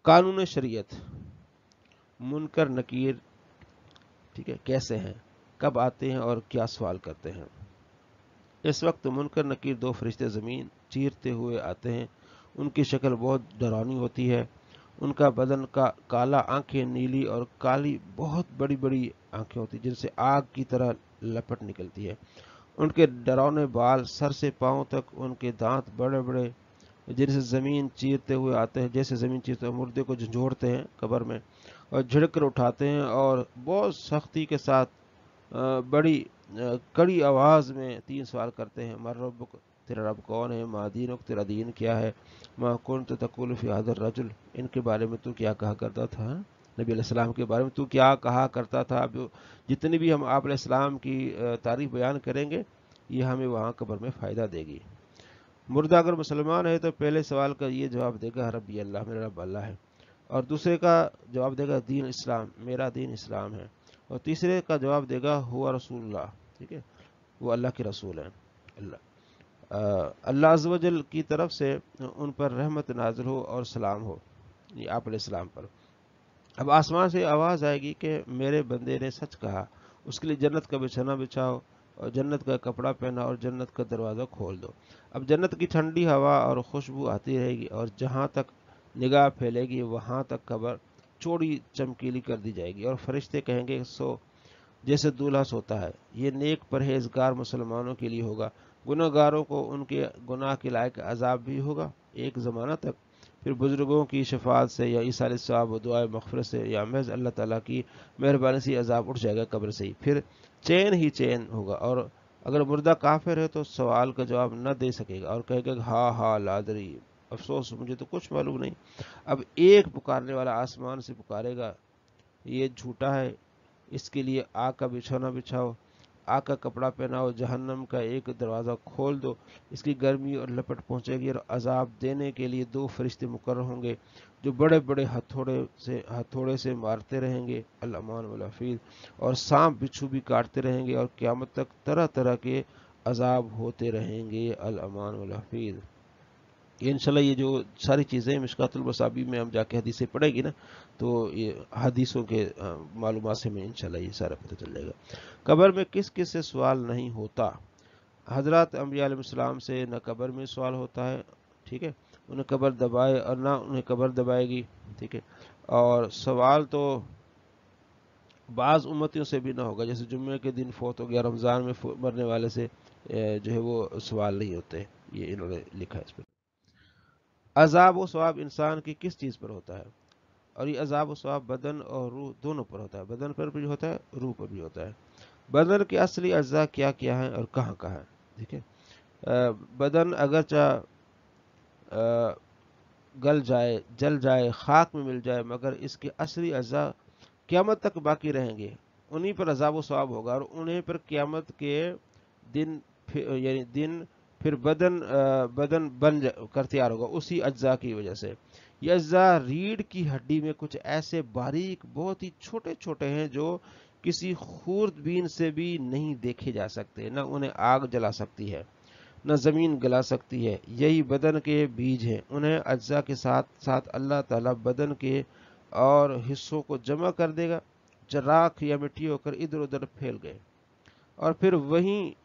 قانون شریعت، منکر نکیر، ٹھیک ہے، کیسے ہیں، کب آتے ہیں اور کیا سوال کرتے ہیں؟ اس وقت منکر نکیر دو فرشتے زمین چیرتے ہوئے آتے ہیں، ان کی شکل بہت ڈراؤنی ہوتی ہے، ان کا بدن کا کالا، آنکھیں نیلی اور کالی، بہت بڑی بڑی آنکھیں ہوتی جن سے آگ کی طرح لپٹ نکلتی ہے، ان کے ڈراؤنے بال سر سے پاؤں تک، ان کے دانت بڑے بڑے جن سے زمین چیرتے ہوئے آتے ہیں، جیسے زمین چیرتے ہوئے مردے کو جھنجھوڑتے ہیں قبر میں اور جھڑک کر اٹھاتے ہیں، اور بہت سختی کے ساتھ بڑی کڑی آواز میں تین سوال کرتے ہیں: مر ربک، تیرا رب کون ہے، ما دینک، تیرا دین کیا ہے، ما کنت تقول فی ھذا الرجل، ان کے بارے میں تو کیا کہا کرتا تھا، نبی علیہ السلام کے بارے میں تو کیا کہا کرتا تھا۔ اب جتنی بھی ہم آپ علیہ السلام کی تعریف بیان کریں گے یہ ہمیں وہاں قبر میں فائدہ دے گی۔ مردہ اگر مسلمان ہے تو پہلے سوال کا یہ جواب دے گا: ربی اللہ، میرا رب اللہ ہے، اور دوسرے کا جواب دے گا: دین اسلام، میرا دین اسلام ہے، اور تیسرے کا جواب دے گا: ہوا رسول اللہ، ٹھیک ہے، وہ اللہ کے رسول ہیں، اللہ عز و جل کی طرف سے ان پر رحمت نازل ہو اور سلام ہو، یہ آپ علیہ السلام پر۔ اب آسمان سے آواز آئے گی کہ میرے بندے نے سچ کہا، اس کے لیے جنت کا بچھنا بچھاؤ اور جنت کا کپڑا پہنا اور جنت کا دروازہ کھول دو۔ اب جنت کی ٹھنڈی ہوا اور خوشبو آتی رہے گی، اور جہاں تک نگاہ پھیلے گی وہاں تک قبر چوڑی چمکیلی کر دی جائے گی، اور فرشتے کہیں گے: سو جیسے دولہا سوتا ہے۔ یہ نیک پرہیزگار مسلمانوں کے لیے ہوگا، گناہ گاروں کو ان کے گناہ کے لائق عذاب بھی ہوگا ایک زمانہ تک، پھر بزرگوں کی شفاعت سے یا ایثار ثواب و دعائے مغفرت سے یا محض اللہ تعالیٰ کی مہربانی سے عذاب اٹھ جائے گا قبر سے ہی، پھر چین ہی چین ہوگا، اور اگر مردہ کافر ہے تو سوال کا جواب نہ دے سکے گا اور کہے گا: ہاں ہاں لادری، افسوس مجھے تو کچھ معلوم نہیں۔ اب ایک پکارنے والا آسمان سے پکارے گا: یہ جھوٹا ہے، اس کے لیے آگ کا بچھونا بچھاؤ، آگ کا کپڑا پہناؤ، جہنم کا ایک دروازہ کھول دو، اس کی گرمی اور لپٹ پہنچے گی، اور عذاب دینے کے لیے دو فرشتے مقرر ہوں گے جو بڑے بڑے ہتھوڑے سے مارتے رہیں گے، الامان والحفیظ، اور سانپ بچھو بھی کاٹتے رہیں گے، اور قیامت تک طرح طرح کے عذاب ہوتے رہیں گے، الامان والحفیظ۔ یہ انشاءاللہ یہ جو ساری چیزیں مشکات المصابیح میں ہم جا کے حدیثیں پڑھیں گی نا، تو یہ حدیثوں کے معلومات سے میں انشاءاللہ یہ سارا پتہ چل جائے گا۔ قبر میں کس کس سے سوال نہیں ہوتا؟ حضرات انبیاء علیہ السلام سے نہ قبر میں سوال ہوتا ہے، ٹھیک ہے، انہیں قبر دبائے اور نہ انہیں قبر دبائے گی، ٹھیک ہے، اور سوال تو بعض امتیوں سے بھی نہ ہوگا، جیسے جمعے کے دن فوت ہو گیا، رمضان میں مرنے والے سے جو ہے وہ سوال نہیں ہوتے، یہ انہوں نے لکھا ہے اس پر۔ عذاب و ثواب انسان کی کس چیز پر ہوتا ہے؟ اور یہ عذاب و ثواب بدن اور روح دونوں پر ہوتا ہے، بدن پر بھی ہوتا ہے، روح پر بھی ہوتا ہے۔ بدن کے اصلی اجزاء کیا کیا ہیں اور کہاں کہاں ہیں؟ ٹھیک ہے، بدن اگرچہ گل جائے، جل جائے، خاک میں مل جائے، مگر اس کے اصلی اجزاء قیامت تک باقی رہیں گے، انہی پر عذاب و ثواب ہوگا، اور انہیں پر قیامت کے دن یعنی دن پھر بدن بن کر تیار ہوگا اسی اجزاء کی وجہ سے۔ یہ اجزاء ریڑھ کی ہڈی میں کچھ ایسے باریک بہت ہی چھوٹے چھوٹے ہیں جو کسی خوردبین سے بھی نہیں دیکھے جا سکتے، نہ انہیں آگ جلا سکتی ہے نہ زمین گلا سکتی ہے، یہی بدن کے بیج ہیں، انہیں اجزاء کے ساتھ ساتھ اللہ تعالیٰ بدن کے اور حصوں کو جمع کر دے گا، راکھ یا مٹی ہو کر ادھر ادھر پھیل گئے، اور پھر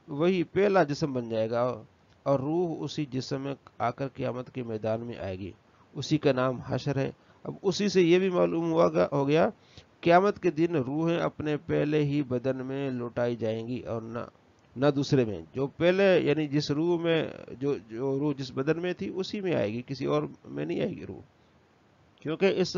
وہی پہلا جسم بن جائے گا، اور روح اسی جسم میں آ کر قیامت کے میدان میں آئے گی، اسی کا نام حشر ہے۔ اب اسی سے یہ بھی معلوم ہو گیا قیامت کے دن روحیں اپنے پہلے ہی بدن میں لوٹائی جائیں گی، اور نہ دوسرے میں، جو پہلے یعنی جس روح میں جو روح جس بدن میں تھی اسی میں آئے گی، کسی اور میں نہیں آئے گی روح، کیونکہ اس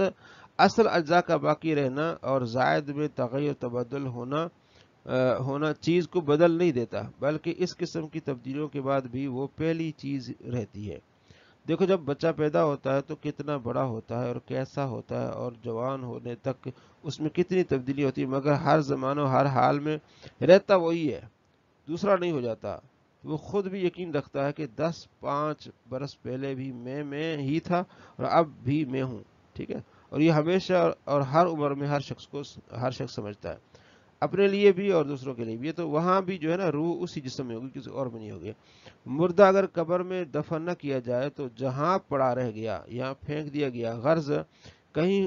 اصل اجزاء کا باقی رہنا اور زائد میں تغیر تبدل ہونا چیز کو بدل نہیں دیتا، بلکہ اس قسم کی تبدیلیوں کے بعد بھی وہ پہلی چیز رہتی ہے۔ دیکھو جب بچہ پیدا ہوتا ہے تو کتنا بڑا ہوتا ہے اور کیسا ہوتا ہے، اور جوان ہونے تک اس میں کتنی تبدیلی ہوتی ہے، مگر ہر زمانہ و ہر حال میں رہتا وہی ہے، دوسرا نہیں ہو جاتا۔ وہ خود بھی یقین رکھتا ہے کہ 10-5 برس پہلے بھی میں ہی تھا اور اب بھی میں ہوں، ٹھیک ہے، اور یہ ہمیشہ اور ہر عمر میں ہر شخص سمجھتا ہے، اپنے لیے بھی اور دوسروں کے لیے بھی۔ تو وہاں بھی جو ہے نا روح اسی جسم میں ہوگی، کسی اور میں نہیں ہوگی۔ مردہ اگر قبر میں دفن نہ کیا جائے تو جہاں پڑا رہ گیا یا پھینک دیا گیا، غرض کہیں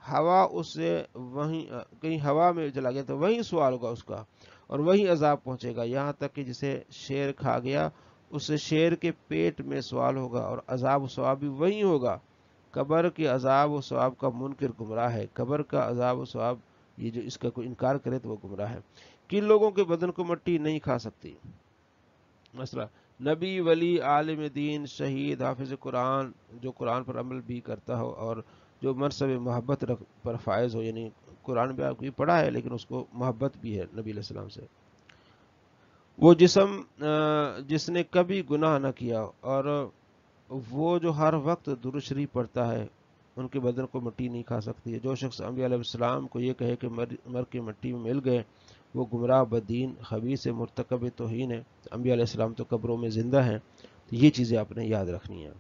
ہوا اس سے وہیں کہیں ہوا میں چلا گیا تو وہیں سوال ہوگا اس کا، اور وہیں عذاب پہنچے گا، یہاں تک کہ جسے شیر کھا گیا اس سے شیر کے پیٹ میں سوال ہوگا، اور عذاب و ثواب بھی وہیں ہوگا۔ قبر کے عذاب و ثواب کا منکر گمراہ ہے، قبر کا عذاب و ثواب یہ جو اس کا کوئی انکار کرے تو وہ گمراہ ہے۔ کن لوگوں کے بدن کو مٹی نہیں کھا سکتی؟ مسئلہ نبی، ولی، عالم دین، شہید، حافظ قرآن، جو قرآن پر عمل بھی کرتا ہو اور جو منصب محبت پر فائز ہو، یعنی قرآن بھی آپ کو پڑھا ہے لیکن اس کو محبت بھی ہے نبی علیہ السلام سے۔ وہ جسم جس نے کبھی گناہ نہ کیا اور وہ جو ہر وقت درود شریف پڑھتا ہے، ان کے بدن کو مٹی نہیں کھا سکتی ہے۔ جو شخص انبیاء علیہ السلام کو یہ کہے کہ مر کے مٹی میں مل گئے، وہ گمراہ، بدین، خبیث، مرتکب توہین ہے۔ انبیاء علیہ السلام تو قبروں میں زندہ ہیں، تو یہ چیزیں آپ نے یاد رکھنی ہیں۔